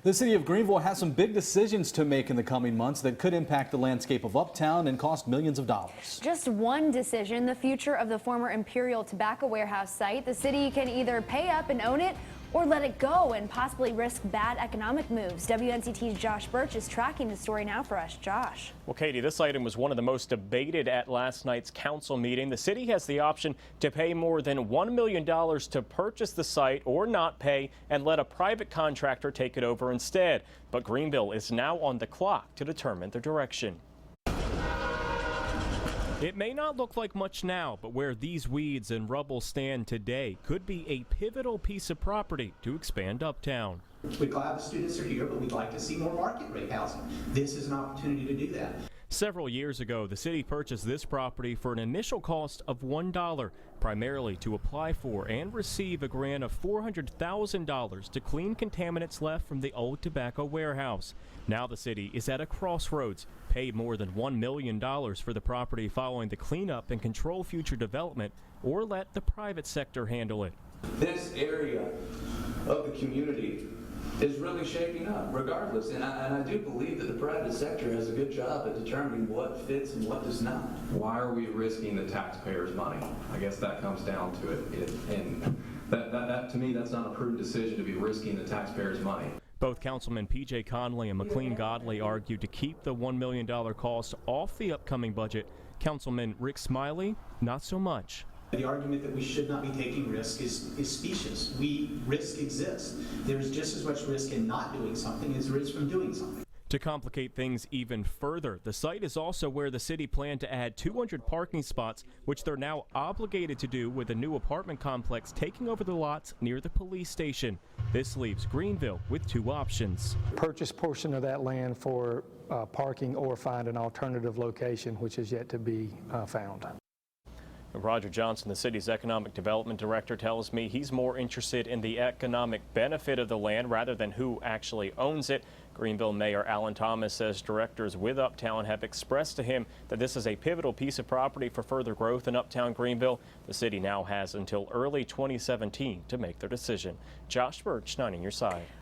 The city of Greenville has some big decisions to make in the coming months that could impact the landscape of Uptown and cost millions of dollars. Just one decision, the future of the former Imperial Tobacco Warehouse site. The city can either pay up and own it or let it go and possibly risk bad economic moves. WNCT's Josh Birch is tracking the story now for us. Josh. Well, Katie, this item was one of the most debated at last night's council meeting. The city has the option to pay more than $1 million to purchase the site or not pay and let a private contractor take it over instead. But Greenville is now on the clock to determine the direction. It may not look like much now, but where these weeds and rubble stand today could be a pivotal piece of property to expand Uptown. We're glad the students are here, but we'd like to see more market rate housing. This is an opportunity to do that. Several years ago, the city purchased this property for an initial cost of $1, primarily to apply for and receive a grant of $400,000 to clean contaminants left from the old tobacco warehouse. Now the city is at a crossroads, pay more than $1 million for the property following the cleanup and control future development, or let the private sector handle it. This area of the community is really shaping up regardless, and I do believe that the private sector has a good job at determining what fits and what does not. Why are we risking the taxpayers' money? I guess that comes down to it, and that to me, that's not a prudent decision to be risking the taxpayers' money. Both Councilman P.J. Conley and McLean Godley argued to keep the $1 million cost off the upcoming budget. Councilman Rick Smiley, not so much. The argument that we should not be taking risk is specious. Risk exists. There's just as much risk in not doing something as there is from doing something. To complicate things even further, the site is also where the city planned to add 200 parking spots, which they're now obligated to do with a new apartment complex taking over the lots near the police station. This leaves Greenville with two options. Purchase portion of that land for parking or find an alternative location, which is yet to be found. Roger Johnson, the city's economic development director, tells me he's more interested in the economic benefit of the land rather than who actually owns it. Greenville Mayor Alan Thomas says directors with Uptown have expressed to him that this is a pivotal piece of property for further growth in Uptown Greenville. The city now has until early 2017 to make their decision. Josh Birch, 9 on your side.